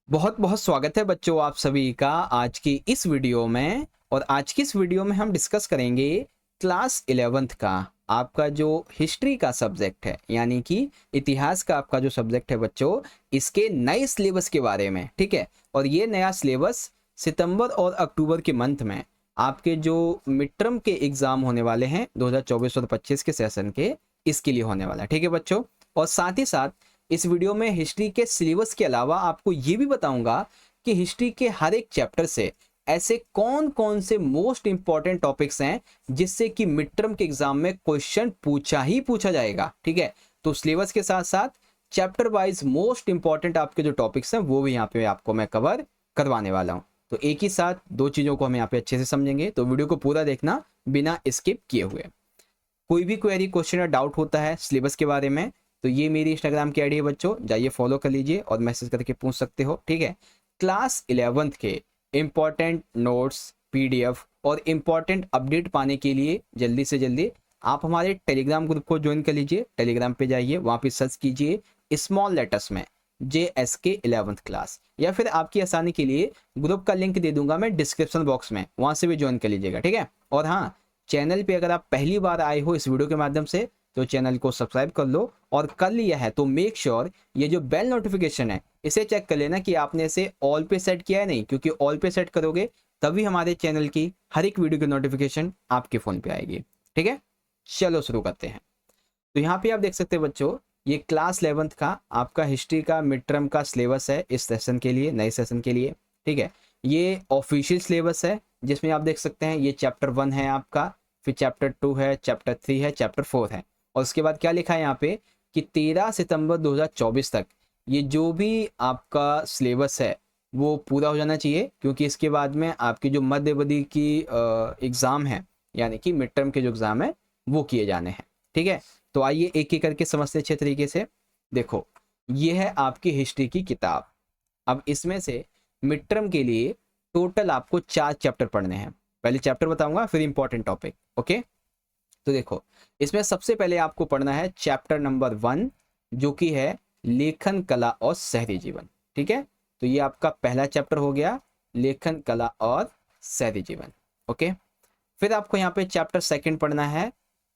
बहुत बहुत स्वागत है बच्चों आप सभी का आज की इस वीडियो में। और आज की इस वीडियो में हम डिस्कस करेंगे क्लास 11th का आपका जो हिस्ट्री का सब्जेक्ट है, यानी कि इतिहास का आपका जो सब्जेक्ट है बच्चों, इसके नए सिलेबस के बारे में। ठीक है, और ये नया सिलेबस सितंबर और अक्टूबर के मंथ में आपके जो मिड टर्म के एग्जाम होने वाले हैं 2024 और 25 के सेशन के, इसके लिए होने वाला है। ठीक है बच्चों, और साथ ही साथ इस वीडियो में हिस्ट्री के सिलेबस के अलावा आपको ये भी बताऊंगा कि हिस्ट्री के हर एक चैप्टर से ऐसे कौन कौन से मोस्ट इंपॉर्टेंट टॉपिक्स हैं जिससे कि मिड टर्म के एग्जाम में क्वेश्चन पूछा ही पूछा जाएगा। ठीक है, तो सिलेबस के साथ साथ चैप्टर वाइज मोस्ट इंपॉर्टेंट आपके जो टॉपिक्स हैं वो भी यहाँ पे आपको मैं कवर करवाने वाला हूँ। तो एक ही साथ दो चीज़ों को हम यहाँ पे अच्छे से समझेंगे, तो वीडियो को पूरा देखना बिना स्किप किए हुए। कोई भी क्वेरी क्वेश्चन या डाउट होता है सिलेबस के बारे में तो ये मेरी इंस्टाग्राम की आईडी है बच्चों, जाइए फॉलो कर लीजिए और मैसेज करके पूछ सकते हो। ठीक है, क्लास 11th के इंपॉर्टेंट नोट्स, पीडीएफ और इंपॉर्टेंट अपडेट पाने के लिए जल्दी से जल्दी आप हमारे टेलीग्राम ग्रुप को ज्वाइन कर लीजिए। टेलीग्राम पे जाइए, वहाँ पे सर्च कीजिए स्मॉल लेटर्स में JSK 11th क्लास, या फिर आपकी आसानी के लिए ग्रुप का लिंक दे दूंगा मैं डिस्क्रिप्शन बॉक्स में, वहाँ से भी ज्वाइन कर लीजिएगा। ठीक है, और हाँ, चैनल पे अगर आप पहली बार आए हो इस वीडियो के माध्यम से तो चैनल को सब्सक्राइब कर लो, और कर लिया है तो मेक श्योर ये जो बेल नोटिफिकेशन है इसे चेक कर लेना कि आपने इसे ऑल पे सेट किया है नहीं, क्योंकि ऑल पे सेट करोगे तभी हमारे चैनल की हर एक वीडियो की नोटिफिकेशन आपके फ़ोन पे आएगी। ठीक है, चलो शुरू करते हैं। तो यहाँ पे आप देख सकते हैं बच्चों, ये क्लास 11th का आपका हिस्ट्री का मिड टर्म का सिलेबस है इस सेशन के लिए, नए सेशन के लिए। ठीक है, ये ऑफिशियल सिलेबस है जिसमें आप देख सकते हैं ये चैप्टर 1 है आपका, फिर चैप्टर 2 है, चैप्टर 3 है, चैप्टर 4 है, और उसके बाद क्या लिखा है यहाँ पे कि 13 सितंबर 2024 तक ये जो भी आपका सिलेबस है वो पूरा हो जाना चाहिए, क्योंकि इसके बाद में आपकी जो मध्यवधि की एग्ज़ाम है, यानी कि मिड टर्म के जो एग्ज़ाम है वो किए जाने हैं। ठीक है, तो आइए एक एक करके समझते अच्छे तरीके से। देखो, ये है आपकी हिस्ट्री की किताब। अब इसमें से मिड टर्म के लिए टोटल आपको 4 चैप्टर पढ़ने हैं। पहले चैप्टर बताऊंगा फिर इंपॉर्टेंट टॉपिक। ओके, तो देखो, इसमें सबसे पहले आपको पढ़ना है चैप्टर नंबर 1, जो कि है लेखन कला और शहरी जीवन। ठीक है, तो ये आपका पहला चैप्टर हो गया, लेखन कला और शहरी जीवन। ओके, फिर आपको यहाँ पे चैप्टर 2 पढ़ना है,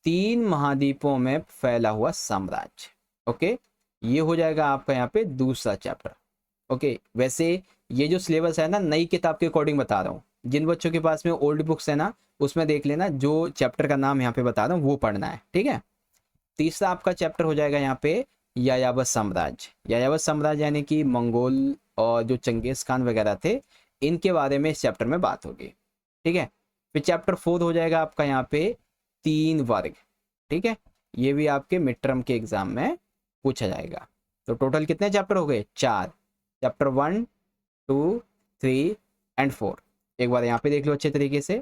3 महाद्वीपों में फैला हुआ साम्राज्य। ओके, ये हो जाएगा आपका यहाँ पे दूसरा चैप्टर। ओके, वैसे ये जो सिलेबस है ना, नई किताब के अकॉर्डिंग बता रहा हूँ। जिन बच्चों के पास में ओल्ड बुक्स है ना, उसमें देख लेना, जो चैप्टर का नाम यहाँ पे बता रहा हूँ वो पढ़ना है। ठीक है, तीसरा आपका चैप्टर हो जाएगा यहाँ पे यायावर साम्राज्य। यायावर साम्राज्य यानी कि मंगोल और जो चंगेज खान वगैरह थे, इनके बारे में इस चैप्टर में बात होगी। ठीक है, फिर चैप्टर 4 हो जाएगा आपका यहाँ पे 3 वर्ग। ठीक है, ये भी आपके मिड टर्म के एग्जाम में पूछा जाएगा। तो टोटल कितने चैप्टर हो गए? 4। चैप्टर 1, 2, 3 एंड 4 एक बार यहाँ पे देख लो अच्छे तरीके से।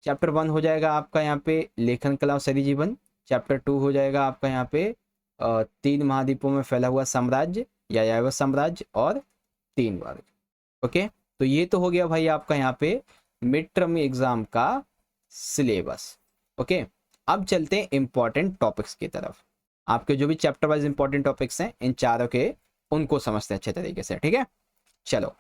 चैप्टर 1 हो जाएगा आपका यहाँ पे लेखन कला और शहरी जीवन। चैप्टर 2 हो जाएगा आपका यहाँ पे 3 महाद्वीपों में फैला हुआ साम्राज्य या यायावर साम्राज्य और 3 वर्ग। ओके, तो ये तो हो गया भाई आपका यहाँ पे मिड टर्म एग्जाम का सिलेबस। ओके, अब चलते हैं इंपॉर्टेंट टॉपिक्स की तरफ। आपके जो भी चैप्टर वाइज इंपॉर्टेंट टॉपिक्स हैं इन चारों के, उनको समझते हैं अच्छे तरीके से। ठीक है, चलो,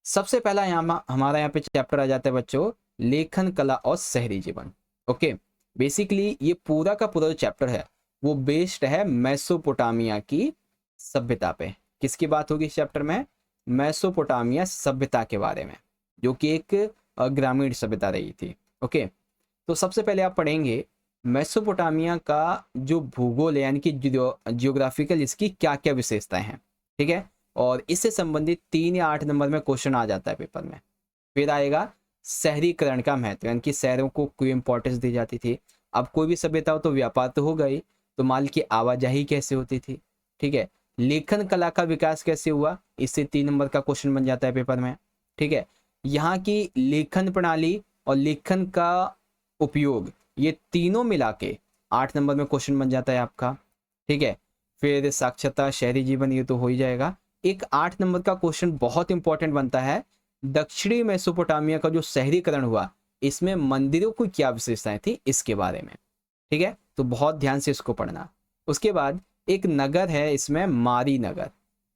सबसे पहला यहाँ हमारा यहाँ पे चैप्टर आ जाता है बच्चों, लेखन कला और शहरी जीवन। ओके, बेसिकली ये पूरा का पूरा जो चैप्टर है वो बेस्ड है मेसोपोटामिया की सभ्यता पे। किसकी बात होगी इस चैप्टर में? मेसोपोटामिया सभ्यता के बारे में, जो कि एक ग्रामीण सभ्यता रही थी। ओके, तो सबसे पहले आप पढ़ेंगे मेसोपोटामिया का जो भूगोल है, यानी कि जियोग्राफिकल, इसकी क्या क्या विशेषताएं हैं। ठीक है, और इससे संबंधित 3 या 8 नंबर में क्वेश्चन आ जाता है पेपर में। फिर आएगा शहरीकरण का महत्व, यानी कि शहरों को कोई इंपॉर्टेंस दी जाती थी। अब कोई भी सभ्यता हो तो व्यापार तो होगा ही, तो माल की आवाजाही कैसे होती थी। ठीक है, लेखन कला का विकास कैसे हुआ, इससे 3 नंबर का क्वेश्चन बन जाता है पेपर में। ठीक है, यहाँ की लेखन प्रणाली और लेखन का उपयोग, ये तीनों मिला के 8 नंबर में क्वेश्चन बन जाता है आपका। ठीक है, फिर साक्षरता, शहरी जीवन, ये तो हो ही जाएगा। एक 8 नंबर का क्वेश्चन बहुत इंपॉर्टेंट बनता है, दक्षिणी मेसोपोटामिया का जो शहरीकरण हुआ, इसमें मंदिरों की क्या विशेषताएं थी, इसके बारे में। ठीक है, तो बहुत ध्यान से इसको पढ़ना। उसके बाद एक नगर है इसमें, मारी नगर।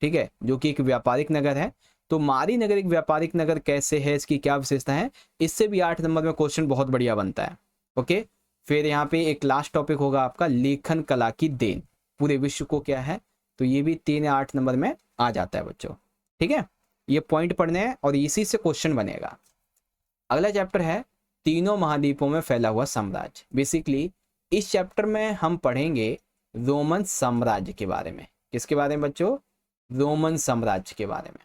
ठीक है, जो कि एक व्यापारिक नगर है। तो मारी नगर एक व्यापारिक नगर कैसे है, इसकी क्या विशेषता है, इससे भी 8 नंबर में क्वेश्चन बहुत बढ़िया बनता है। ओके, फिर यहाँ पे एक लास्ट टॉपिक होगा आपका लेखन कला की देन पूरे विश्व को क्या है, तो ये भी 3 या 8 नंबर में आ जाता है बच्चों। ठीक है, ये पॉइंट पढ़ने हैं और इसी से क्वेश्चन बनेगा। अगला चैप्टर है तीनों महाद्वीपों में फैला हुआ साम्राज्य। बेसिकली इस चैप्टर में हम पढ़ेंगे रोमन साम्राज्य के बारे में। किसके बारे में बच्चों, रोमन साम्राज्य के बारे में।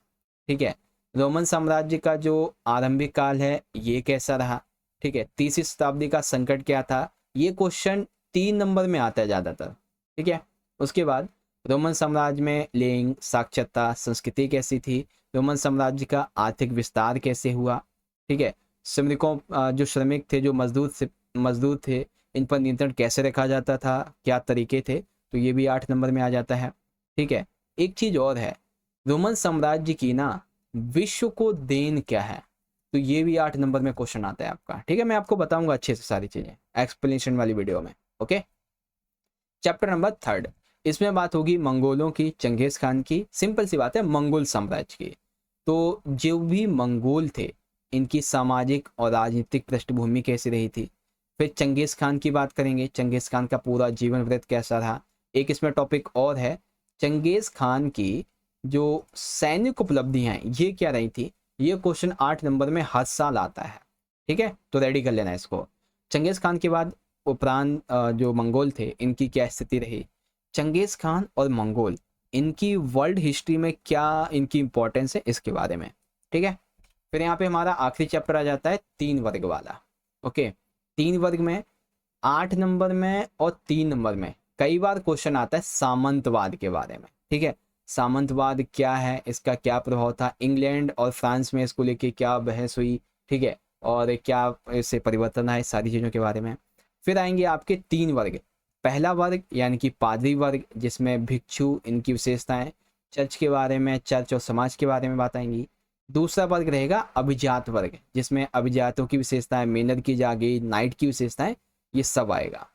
ठीक है, रोमन साम्राज्य का जो आरंभिक काल है ये कैसा रहा, ठीक है, 30वीं शताब्दी का संकट क्या था, ये क्वेश्चन 3 नंबर में आता है ज़्यादातर। ठीक है, उसके बाद रोमन साम्राज्य में लिंग, साक्षरता, संस्कृति कैसी थी, रोमन साम्राज्य का आर्थिक विस्तार कैसे हुआ। ठीक है, श्रमिकों जो श्रमिक थे, जो मजदूर थे, इन पर नियंत्रण कैसे रखा जाता था, क्या तरीके थे, तो ये भी 8 नंबर में आ जाता है। ठीक है, एक चीज़ और है, रोमन साम्राज्य की ना विश्व को देन क्या है, तो ये भी 8 नंबर में क्वेश्चन आता है आपका। ठीक है, मैं आपको बताऊंगा अच्छे से सारी चीज़ें एक्सप्लेनेशन वाली वीडियो में। ओके, चैप्टर नंबर 3, इसमें बात होगी मंगोलों की, चंगेज खान की। सिंपल सी बात है, मंगोल साम्राज्य की। तो जो भी मंगोल थे इनकी सामाजिक और राजनीतिक पृष्ठभूमि कैसी रही थी। फिर चंगेज खान की बात करेंगे, चंगेज खान का पूरा जीवन वृत्त कैसा रहा। एक इसमें टॉपिक और है, चंगेज खान की जो सैनिक उपलब्धियां हैं ये क्या रही थी, ये क्वेश्चन 8 नंबर में हर साल आता है। ठीक है, तो रेडी कर लेना इसको। चंगेज खान के बाद उपरांत जो मंगोल थे इनकी क्या स्थिति रही, चंगेज खान और मंगोल इनकी वर्ल्ड हिस्ट्री में क्या इनकी इंपॉर्टेंस है, इसके बारे में। ठीक है, फिर यहाँ पे हमारा आखिरी चैप्टर आ जाता है 3 वर्ग वाला। ओके, 3 वर्ग में 8 नंबर में और 3 नंबर में कई बार क्वेश्चन आता है सामंतवाद के बारे में। ठीक है, सामंतवाद क्या है, इसका क्या प्रभाव था, इंग्लैंड और फ्रांस में इसको लेके क्या बहस हुई। ठीक है, और क्या इससे परिवर्तन आए, सारी चीज़ों के बारे में। फिर आएंगे आपके 3 वर्ग। पहला वर्ग यानी कि पादरी वर्ग, जिसमें भिक्षु, इनकी विशेषताएं, चर्च के बारे में, चर्च और समाज के बारे में बात आएंगी। दूसरा वर्ग रहेगा अभिजात वर्ग, जिसमें अभिजातों की विशेषताएं, मेहनत की जागीर, नाइट की विशेषताएं, ये सब आएगा।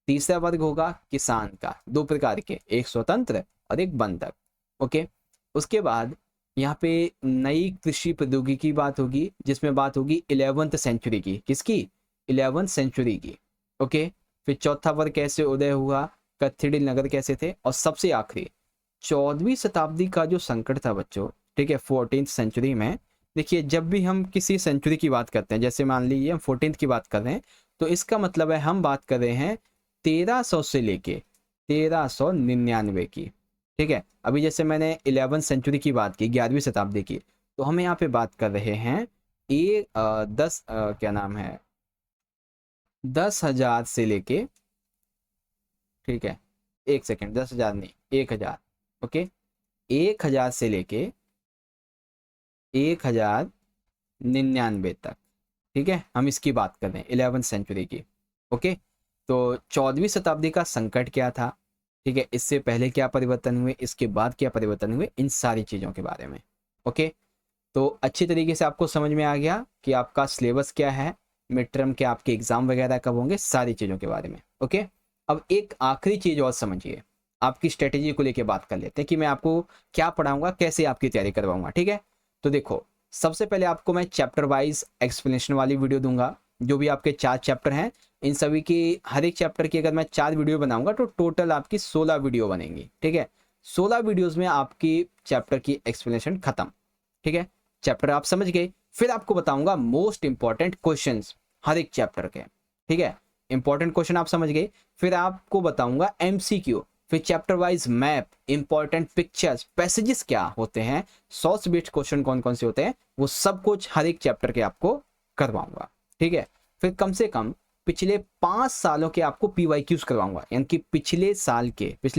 तीसरा वर्ग होगा किसान का, 2 प्रकार के, एक स्वतंत्र और एक बंधक। ओके, उसके बाद यहाँ पे नई कृषि प्रौद्योगिकी की बात होगी, जिसमें बात होगी 11वीं सेंचुरी की। किसकी, 11वीं सेंचुरी की। ओके, फिर चौथा वर्ग कैसे उदय हुआ, कत्थीडिल नगर कैसे थे, और सबसे आखिरी 14वीं शताब्दी का जो संकट था बच्चों। ठीक है, 14th सेंचुरी में। देखिए, जब भी हम किसी सेंचुरी की बात करते हैं, जैसे मान लीजिए हम 14th की बात कर रहे हैं, तो इसका मतलब है हम बात कर रहे हैं 1300 से लेके 1399 की। ठीक है, अभी जैसे मैंने 11th सेंचुरी की बात की, 11वीं शताब्दी की, तो हम यहाँ पे बात कर रहे हैं क्या नाम है, 10,000 से लेके, ठीक है, 1 सेकेंड, 10,000 नहीं, 1,000। ओके, 1,000 से लेके 1099 तक। ठीक है, हम इसकी बात कर रहे हैं 11th सेंचुरी की। ओके, तो 14वीं शताब्दी का संकट क्या था, ठीक है, इससे पहले क्या परिवर्तन हुए, इसके बाद क्या परिवर्तन हुए, इन सारी चीज़ों के बारे में। ओके, तो अच्छी तरीके से आपको समझ में आ गया कि आपका सिलेबस क्या है, मिड टर्म के आपके एग्जाम वगैरह कब होंगे, सारी चीज़ों के बारे में। ओके, अब एक आखिरी चीज़ और समझिए, आपकी स्ट्रेटेजी को लेके बात कर लेते हैं कि मैं आपको क्या पढ़ाऊंगा, कैसे आपकी तैयारी करवाऊंगा। ठीक है, तो देखो, सबसे पहले आपको मैं चैप्टर वाइज एक्सप्लेनेशन वाली वीडियो दूंगा। जो भी आपके 4 चैप्टर हैं, इन सभी की हर एक चैप्टर की अगर मैं 4 वीडियो बनाऊंगा तो टोटल आपकी 16 वीडियो बनेंगी। ठीक है, 16 वीडियोस में आपकी चैप्टर की एक्सप्लेनेशन खत्म। ठीक है, चैप्टर आप समझ गए। फिर आपको बताऊंगा मोस्ट इंपॉर्टेंट क्वेश्चंस हर एक चैप्टर के। ठीक है, इंपॉर्टेंट क्वेश्चन आप समझ गए। फिर आपको बताऊंगा एमसीक्यू, फिर chapter wise map, important pictures, passages क्या होते हैं, 100 से बेस्ड क्वेश्चन कौन कौन से होते हैं, वो सब कुछ हर एक चैप्टर के आपको करवाऊंगा। ठीक है, फिर कम से कम पिछले 5 सालों के आपको पीवाईक्यूज करवाऊंगा, यानी कि पिछले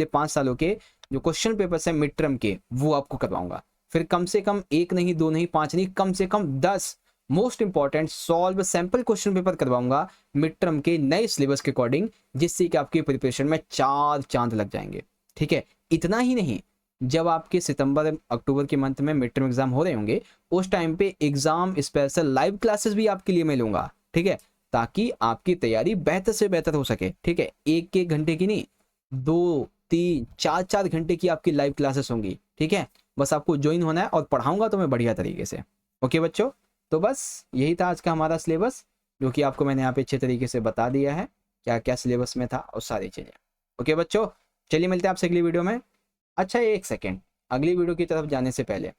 5 सालों के जो क्वेश्चन पेपर्स हैं मिड टर्म के, वो आपको करवाऊंगा। फिर कम से कम 1 नहीं, 2 नहीं, 5 नहीं, कम से कम 10 most important solve sample question paper करवाऊंगा मिड टर्म के नए सिलेबस के अकॉर्डिंग, जिससे कि आपकी प्रिपरेशन में 4 चांद लग जाएंगे। ठीक है, इतना ही नहीं, जब आपके सितंबर अक्टूबर के मंथ में मिड टर्म एग्जाम हो रहे होंगे, उस टाइम पे एग्जाम स्पेशल लाइव क्लासेस भी आपके लिए मैं लूंगा। ठीक है, ताकि आपकी तैयारी बेहतर से बेहतर हो सके। ठीक है, 1-1 घंटे की नहीं, 2-3-4-4 घंटे की आपकी लाइव क्लासेस होंगी। ठीक है, बस आपको ज्वाइन होना है और पढ़ाऊंगा तो मैं बढ़िया तरीके से। ओके बच्चों, तो बस यही था आज का हमारा सिलेबस, जो कि आपको मैंने यहाँ पे अच्छे तरीके से बता दिया है क्या क्या सिलेबस में था और सारी चीज़ें। ओके बच्चों, चलिए मिलते हैं आपसे अगली वीडियो में। अच्छा एक सेकेंड, अगली वीडियो की तरफ जाने से पहले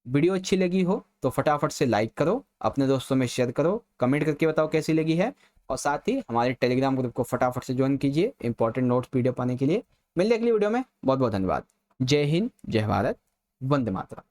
वीडियो अच्छी लगी हो तो फटाफट से लाइक करो, अपने दोस्तों में शेयर करो, कमेंट करके बताओ कैसी लगी है, और साथ ही हमारे टेलीग्राम ग्रुप को फटाफट से ज्वाइन कीजिए इंपॉर्टेंट नोट्स पीडीएफ पाने के लिए। मिलते हैं अगली वीडियो में, बहुत बहुत धन्यवाद। जय हिंद, जय भारत, वंदे मातरम।